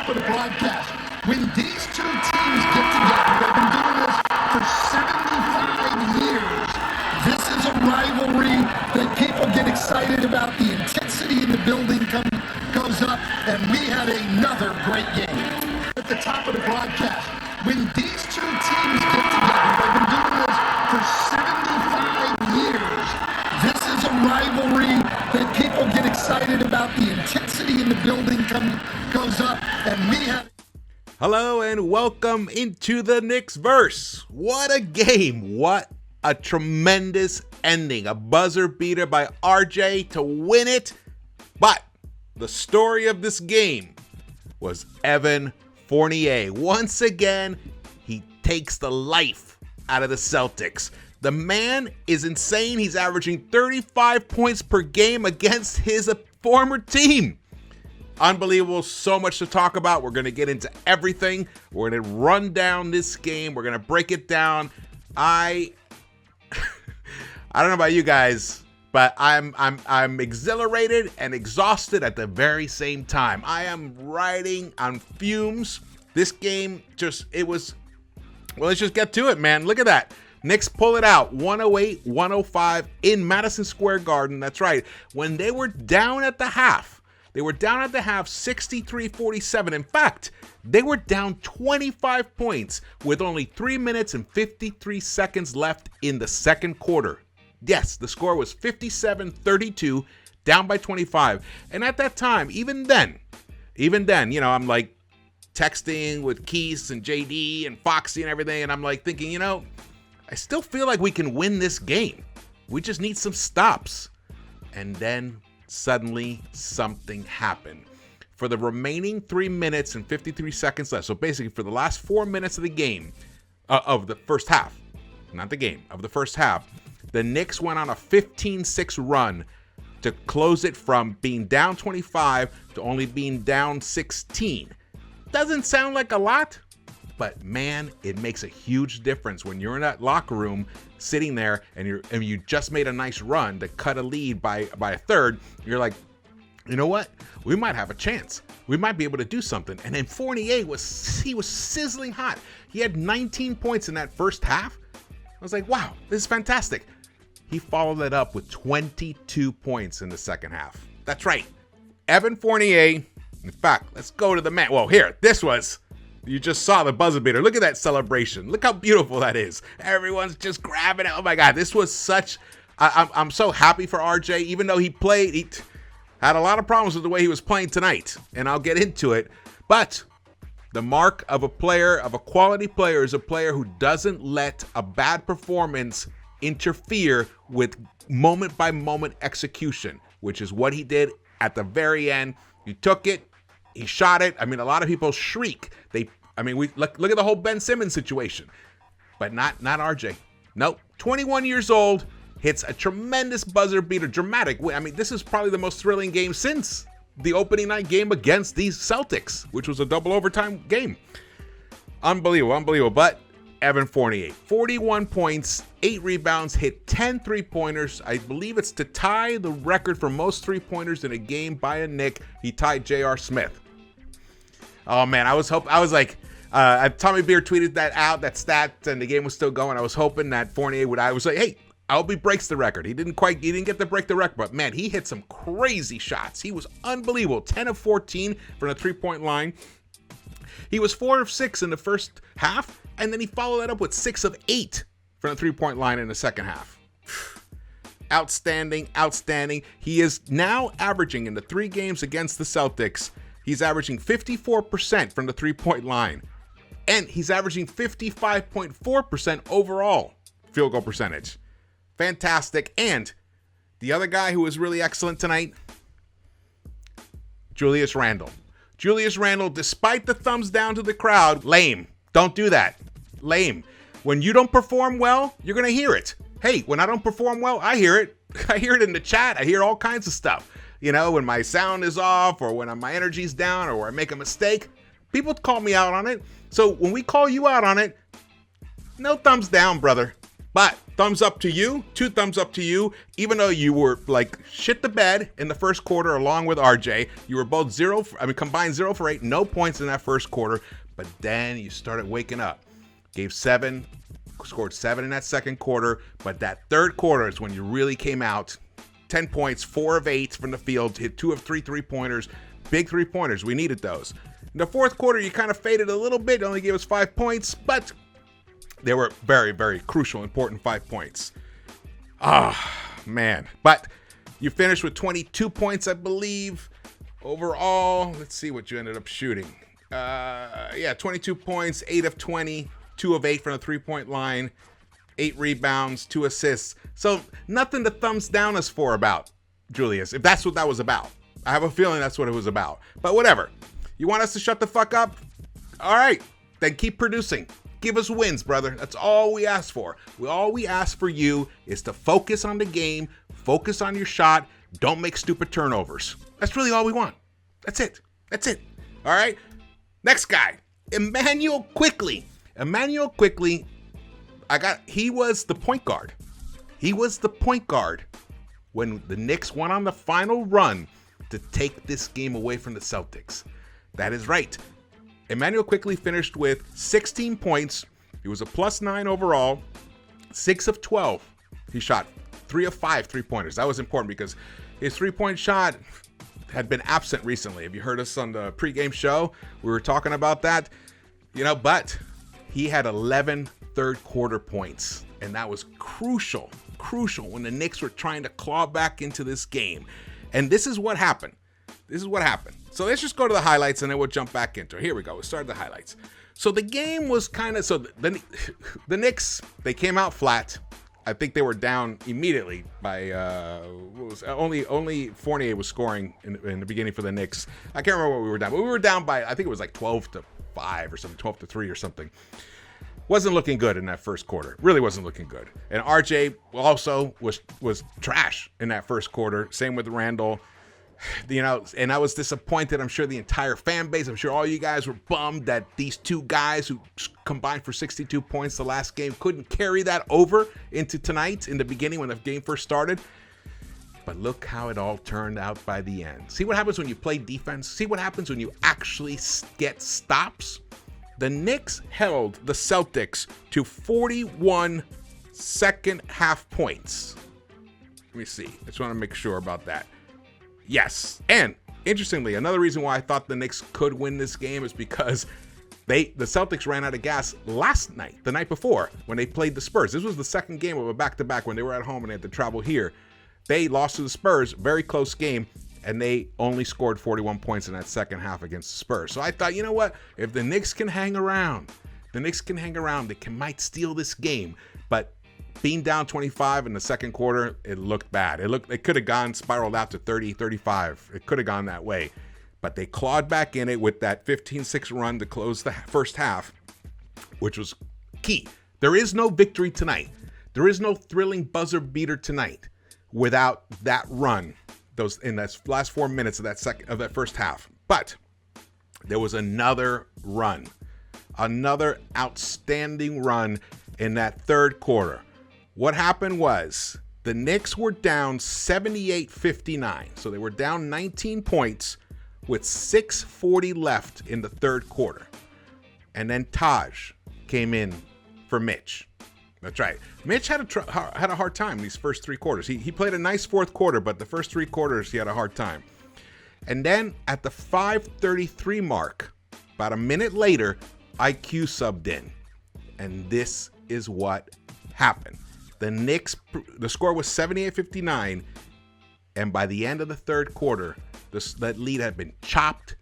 top of the broadcast. When these two teams get together, they've been doing this for 75 years. This is a rivalry that people get excited about. The intensity in the building goes up, and we had another great game. At the top of the broadcast, when these two teams get together, they've been doing this for 75 years. This is a rivalry that people get excited about. The intensity in the building goes up, and we have... Hello and welcome into the Knicks-Verse. What a game. What a tremendous ending. A buzzer beater by RJ to win it. But the story of this game was Evan Fournier. Once again, he takes the life out of the Celtics. The man is insane. He's averaging 35 points per game against his former team. Unbelievable. So much to talk about. We're going to get into everything. We're going to run down this game. We're going to break it down. I don't know about you guys, but I'm exhilarated and exhausted at the very same time. I am riding on fumes. This game let's just get to it, man. Look at that. Knicks pull it out, 108-105 in Madison Square Garden. That's right. When they were down at the half, 63-47. In fact, they were down 25 points with only 3 minutes and 53 seconds left in the second quarter. Yes, the score was 57-32, down by 25. And at that time, even then, I'm like texting with Keith and JD and Foxy and everything, and I'm like thinking, I still feel like we can win this game. We just need some stops. And then suddenly something happened. For the remaining 3 minutes and 53 seconds left, so basically for the last 4 minutes of the game, of the first half, not the game, of the first half, the Knicks went on a 15-6 run to close it from being down 25 to only being down 16. Doesn't sound like a lot, but man, it makes a huge difference when you're in that locker room sitting there and you just made a nice run to cut a lead by a third. You're like, you know what? We might have a chance. We might be able to do something. And then Fournier was sizzling hot. He had 19 points in that first half. I was like, wow, this is fantastic. He followed that up with 22 points in the second half. That's right. Evan Fournier. In fact, let's go to the man. Well, here, you just saw the buzzer beater. Look at that celebration. Look how beautiful that is. Everyone's just grabbing it. Oh my God, this was I'm so happy for RJ, even though he had a lot of problems with the way he was playing tonight, and I'll get into it. But the mark of a quality player is a player who doesn't let a bad performance interfere with moment-by-moment execution, which is what he did at the very end. He took it. He shot it. I mean, a lot of people shriek. We look at the whole Ben Simmons situation, but not RJ. Nope. 21 years old, hits a tremendous buzzer beater, dramatic. I mean, this is probably the most thrilling game since the opening night game against these Celtics, which was a double overtime game. Unbelievable. But Evan Fournier, 41 points, 8 rebounds, hit 10 three-pointers. I believe it's to tie the record for most three-pointers in a game by a Knick. He tied J.R. Smith. Oh man, Tommy Beer tweeted that stat, and the game was still going. I was hoping that Fournier I was like, hey, I hope he breaks the record. He didn't get to break the record, but man, he hit some crazy shots. He was unbelievable. 10 of 14 from the three-point line. He was 4 of 6 in the first half, and then he followed that up with 6 of 8 from the three-point line in the second half. Outstanding. He is now averaging in the 3 games against the Celtics, he's averaging 54% from the three-point line, and he's averaging 55.4% overall field goal percentage. Fantastic. And the other guy who was really excellent tonight, Julius Randle. Despite the thumbs down to the crowd, lame. Don't do that. Lame. When you don't perform well, you're going to hear it. Hey, when I don't perform well, I hear it. I hear it in the chat. I hear all kinds of stuff. When my sound is off, or when my energy's down, or I make a mistake, people call me out on it. So when we call you out on it, no thumbs down, brother. But thumbs up to you, 2 thumbs up to you, even though you were like shit the bed in the first quarter along with RJ. You were both combined 0 for 8, no points in that first quarter, but then you started waking up. Gave 7, scored 7 in that second quarter, but that third quarter is when you really came out. 10 points, 4 of 8 from the field, hit 2 of 3 3-pointers, big 3-pointers. We needed those. In the fourth quarter, you kind of faded a little bit, only gave us 5 points, but they were very, very crucial, important 5 points. Man. But you finished with 22 points, I believe. Overall, let's see what you ended up shooting. 22 points, 8 of 20, 2 of 8 from the 3-point line, 8 rebounds, 2 assists. So nothing to thumbs down us for about, Julius, if that's what that was about. I have a feeling that's what it was about. But whatever. You want us to shut the fuck up? All right. Then keep producing. Give us wins, brother. That's all we ask for. All we ask for you is to focus on the game, focus on your shot, don't make stupid turnovers. That's really all we want. That's it. All right? Next guy, Immanuel Quickley. He was the point guard. He was the point guard when the Knicks went on the final run to take this game away from the Celtics. That is right. Immanuel Quickley finished with 16 points. He was a +9 overall, 6 of 12. He shot 3 of 5 3-pointers. That was important because his 3-point shot had been absent recently. If you heard us on the pregame show, we were talking about that. But he had 11 third quarter points, and that was crucial when the Knicks were trying to claw back into this game. And this is what happened. So let's just go to the highlights and then we'll jump back into it. Here we go. We'll start the highlights. So the game was the Knicks, they came out flat. I think they were down immediately by only Fournier was scoring in the beginning for the Knicks. I can't remember what we were down, but we were down by, I think it was like 12-5 or something, 12-3 or something. Wasn't looking good in that first quarter. Really wasn't looking good. And RJ also was trash in that first quarter. Same with Randall. And I was disappointed. I'm sure the entire fan base, I'm sure all you guys were bummed that these two guys who combined for 62 points the last game couldn't carry that over into tonight in the beginning when the game first started. But look how it all turned out by the end. See what happens when you play defense? See what happens when you actually get stops? The Knicks held the Celtics to 41 second half points. Let me see. I just want to make sure about that. Yes. And interestingly, another reason why I thought the Knicks could win this game is because the Celtics ran out of gas the night before, when they played the Spurs. This was the second game of a back-to-back when they were at home and they had to travel here. They lost to the Spurs, very close game, and they only scored 41 points in that second half against the Spurs. So I thought, you know what? If the Knicks can hang around, they might steal this game. But being down 25 in the second quarter, it looked bad. It could have spiraled out to 30, 35. It could have gone that way. But they clawed back in it with that 15-6 run to close the first half, which was key. There is no victory tonight. There is no thrilling buzzer beater tonight without that run, in that last 4 minutes of that first half. But there was another run, another outstanding run in that third quarter. What happened was the Knicks were down 78-59. So they were down 19 points with 6:40 left in the third quarter. And then Taj came in for Mitch. That's right. Mitch had a hard time these first 3 quarters. He played a nice fourth quarter, but the first 3 quarters he had a hard time. And then at the 5:33 mark, about a minute later, IQ subbed in. And this is what happened. The score was 78-59, and by the end of the third quarter, that lead had been chopped.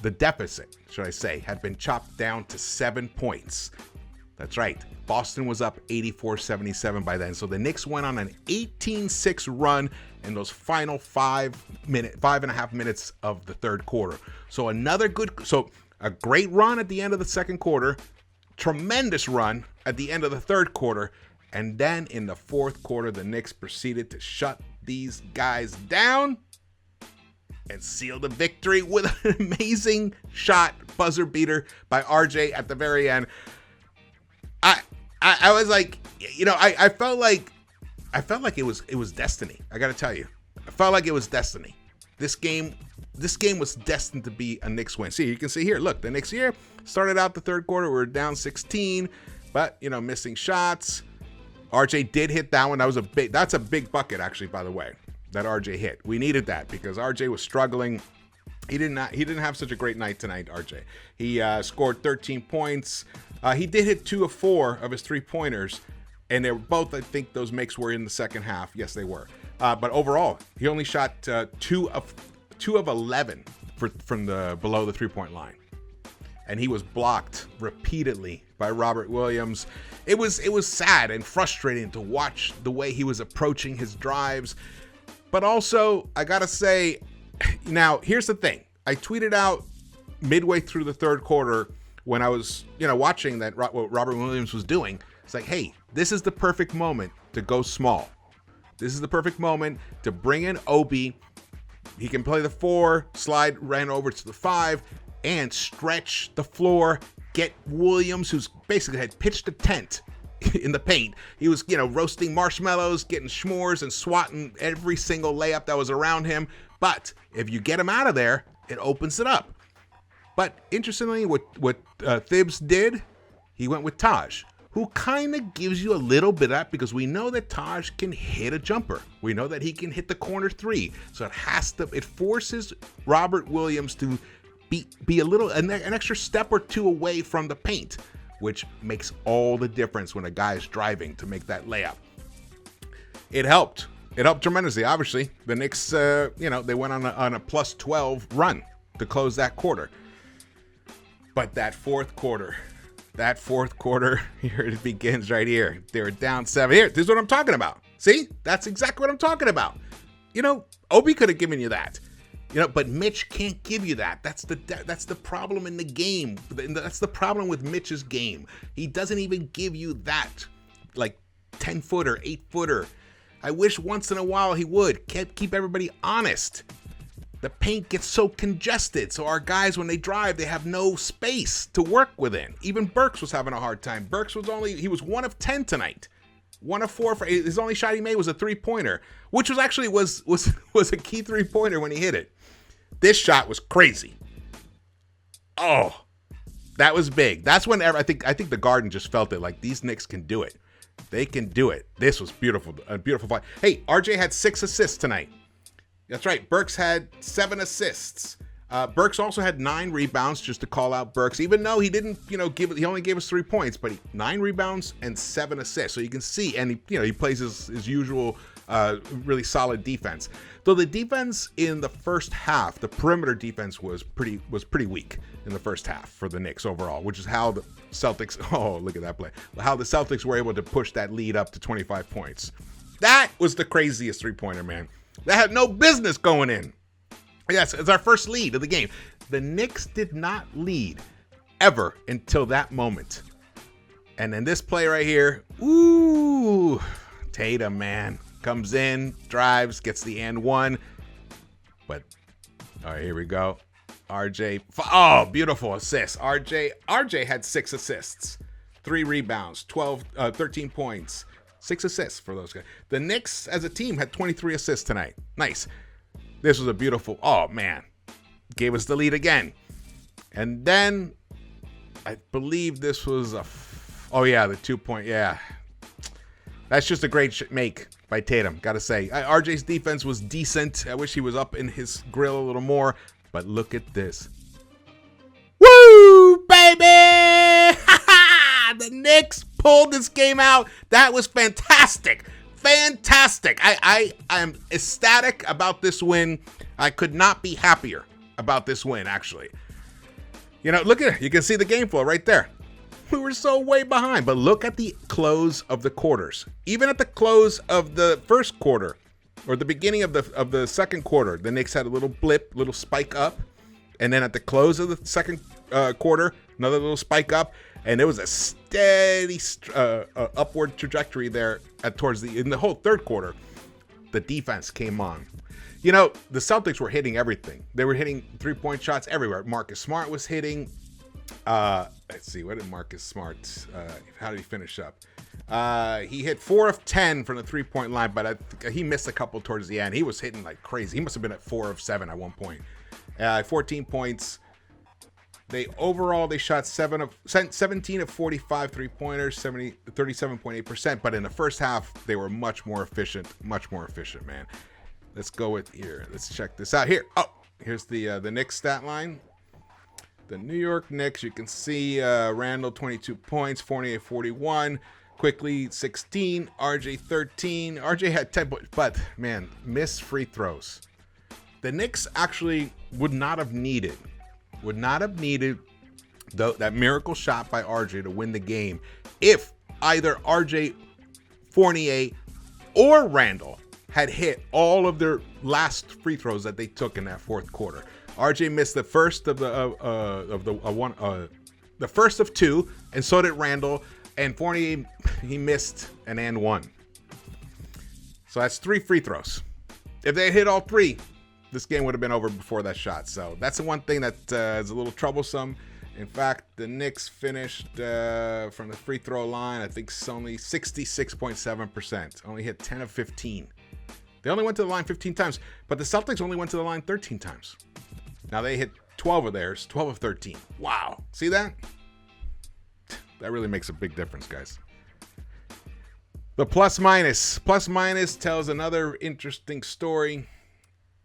The deficit, should I say, had been chopped down to 7 points. That's right. Boston was up 84-77 by then. So the Knicks went on an 18-6 run in those final 5.5 minutes of the third quarter. So a great run at the end of the second quarter, tremendous run at the end of the third quarter, and then in the fourth quarter, the Knicks proceeded to shut these guys down and seal the victory with an amazing shot, buzzer beater by RJ at the very end. I was like, I felt like it was destiny. I got to tell you, I felt like it was destiny. This game was destined to be a Knicks win. See, you can see here. Look, the Knicks here started out the third quarter. We were down 16, but missing shots. RJ did hit that one. That's a big bucket, actually, by the way, that RJ hit. We needed that because RJ was struggling. He didn't have such a great night tonight, RJ. He scored 13 points. He did hit 2 of 4 of his 3-pointers, and they were both, I think those makes were in the second half. Yes, they were. But overall, he only shot 2 of 11 from the below the 3-point line. And he was blocked repeatedly by Robert Williams. It was sad and frustrating to watch the way he was approaching his drives. But also, I gotta say, now here's the thing. I tweeted out midway through the third quarter when I was, watching that what Robert Williams was doing. It's like, hey, this is the perfect moment to go small. This is the perfect moment to bring in Obi. He can play the 4, slide ran over to the 5, and stretch the floor. Get Williams, who's basically had pitched a tent in the paint. He was, roasting marshmallows, getting s'mores, and swatting every single layup that was around him. But if you get him out of there, it opens it up. But interestingly, what Thibs did, he went with Taj, who kind of gives you a little bit of that because we know that Taj can hit a jumper. We know that he can hit the corner 3. So it forces Robert Williams to be a little, an extra step or 2 away from the paint, which makes all the difference when a guy is driving to make that layup. It helped. It helped tremendously. Obviously, the Knicks, they went on a plus 12 run to close that quarter. But that fourth quarter, here it begins right here. They were down 7. Here, this is what I'm talking about. See? That's exactly what I'm talking about. Obi could have given you that. But Mitch can't give you that. That's the problem in the game. That's the problem with Mitch's game. He doesn't even give you that, like 10-footer, 8-footer. I wish once in a while he would. Keep everybody honest. The paint gets so congested, so our guys, when they drive, they have no space to work within. Even Burks was having a hard time. Burks was 1 of 10 tonight. 1 of 4 his only shot he made was a 3-pointer, which was actually was a key 3-pointer when he hit it. This shot was crazy. Oh, that was big. That's when I think the Garden just felt it. Like, these Knicks can do it. They can do it. This was beautiful, a beautiful fight. Hey, RJ had 6 assists tonight. That's right. Burks had 7 assists. Burks also had 9 rebounds, just to call out Burks, even though he didn't, he only gave us 3 points, but 9 rebounds and 7 assists. So you can see, and he plays his usual really solid defense. Though the defense in the first half, the perimeter defense was pretty weak in the first half for the Knicks overall, which is how the Celtics, oh, look at that play, how the Celtics were able to push that lead up to 25 points. That was the craziest 3-pointer, man. That had no business going in. Yes, it's our first lead of the game. The Knicks did not lead ever until that moment. And then this play right here, ooh, Tatum, man, comes in, drives, gets the and 1. But, all right, here we go. RJ, oh, beautiful assist. RJ had 6 assists, 3 rebounds, 13 points, 6 assists for those guys. The Knicks as a team had 23 assists tonight. Nice. This was a beautiful, oh man, gave us the lead again. And then I believe this was the 2-point, yeah. That's just a great make by Tatum, gotta say. RJ's defense was decent. I wish he was up in his grill a little more, but look at this. Woo, baby! The Knicks pulled this game out. That was fantastic. Fantastic. I am ecstatic about this win. I could not be happier about this win, actually. Look at it. You can see the game flow right there. We were so way behind, but look at the close of the quarters. Even at the close of the first quarter, or the beginning of the second quarter, the Knicks had a little blip, little spike up, and then at the close of the second quarter, another little spike up, and it was a steady upward trajectory there in the whole third quarter. The defense came on. The Celtics were hitting everything. They were hitting 3-point shots everywhere. Marcus Smart was hitting. Let's see. What did Marcus Smart? How did he finish up? He hit 4 of 10 from the 3-point line, but he missed a couple towards the end. He was hitting like crazy. He must have been at 4 of 7 at one point. 14 points. They shot 17 of 45 3-pointers, 37.8%. But in the first half, they were much more efficient, man. Let's go with here. Let's check this out here. Oh, here's the Knicks stat line. The New York Knicks, you can see Randall 22 points, Fournier 41, Quickly 16, RJ 13. RJ had 10 points, but man, missed free throws. The Knicks actually would not have needed that miracle shot by RJ to win the game if either RJ, Fournier, or Randall had hit all of their last free throws that they took in that fourth quarter. RJ missed the first of the first of two, and so did Randall. And Fournier, he missed an and one. So that's 3 free throws. If they had hit all 3, this game would have been over before that shot. So that's the one thing that is a little troublesome. In fact, the Knicks finished from the free throw line, I think it's only 66.7%. Only hit 10 of 15. They only went to the line 15 times, but the Celtics only went to the line 13 times. Now they hit 12 of theirs, 12 of 13. Wow. See that? That really makes a big difference, guys. The plus minus. Plus minus tells another interesting story.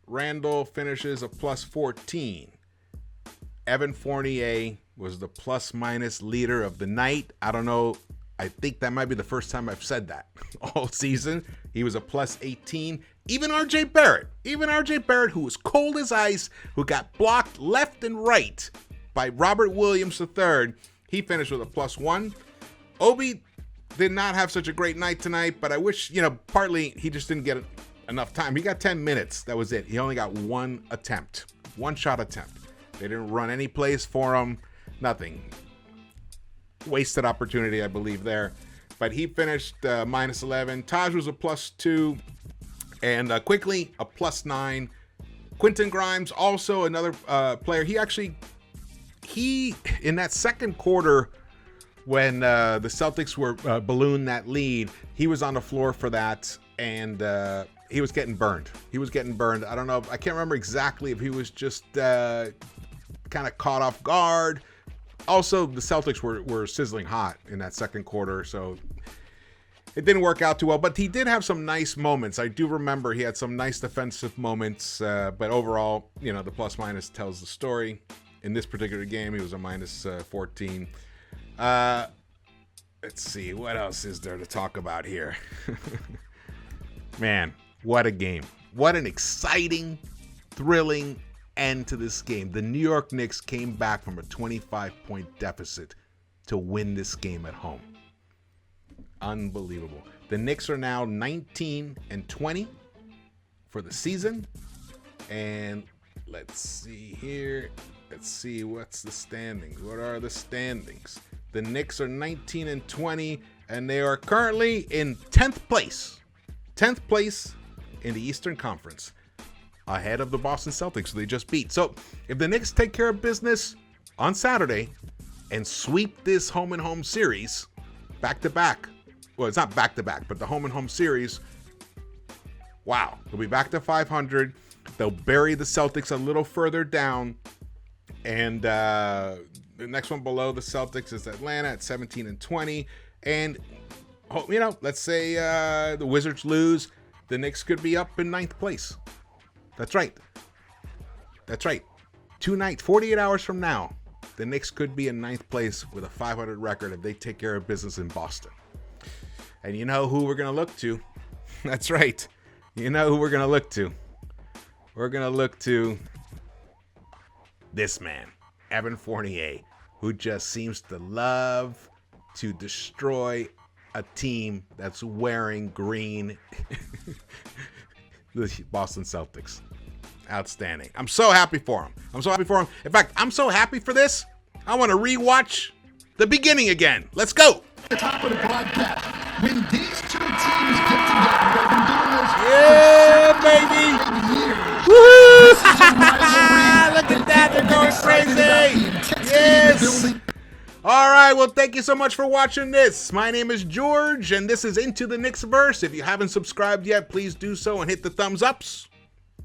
Randall finishes a plus 14. Evan Fournier was the plus minus leader of the night. I don't know. I think that might be the first time I've said that all season. He was a plus 18. Even RJ Barrett, who was cold as ice, who got blocked left and right by Robert Williams III, he finished with a plus 1. Obi did not have such a great night tonight, but I wish, partly he just didn't get enough time. He got 10 minutes. That was it. He only got one shot attempt. They didn't run any plays for him. Nothing. Wasted opportunity, I believe, there. But he finished minus 11. Taj was a plus 2. And Quickly, a plus 9. Quentin Grimes, also another player. He in that second quarter, when the Celtics were ballooned that lead, he was on the floor for that, and he was getting burned. I don't know. I can't remember exactly if he was just kind of caught off guard. Also, the Celtics were sizzling hot in that second quarter, so it didn't work out too well. But he did have some nice moments. I do remember he had some nice defensive moments. But overall, the plus minus tells the story. In this particular game, he was a minus 14. Let's see. What else is there to talk about here? Man, what a game. What an exciting, thrilling end to this game. The New York Knicks came back from a 25-point deficit to win this game at home. Unbelievable. The Knicks are now 19-20 for the season. And let's see here. Let's see what's the standings. What are the standings? The Knicks are 19-20, and they are currently in 10th place. 10th place in the Eastern Conference, ahead of the Boston Celtics, who they just beat. So if the Knicks take care of business on Saturday and sweep this home and home series back-to-back, well, it's not back-to-back, but the home and home series, wow, they'll be back to 500. They'll bury the Celtics a little further down. And the next one below the Celtics is Atlanta at 17-20. And, let's say the Wizards lose. The Knicks could be up in 9th place. That's right. 2 nights, 48 hours from now, the Knicks could be in 9th place with a 500 record if they take care of business in Boston. And you know who we're going to look to? That's right. You know who we're going to look to? We're going to look to this man, Evan Fournier, who just seems to love to destroy a team that's wearing green. The Boston Celtics. Outstanding. I'm so happy for him. In fact, I'm so happy for this, I want to rewatch the beginning again. Let's go. The top of the broadcast. When these two teams get together, they've been doing this yeah, baby. for years. Woo! Look at that. They're going crazy. Yes. All right, well, thank you so much for watching this. My name is George, and this is Into the Knicks-Verse. If you haven't subscribed yet, please do so and hit the thumbs ups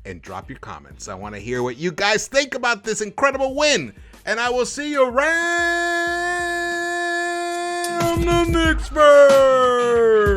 and drop your comments. I want to hear what you guys think about this incredible win, and I will see you around the Knicks-Verse.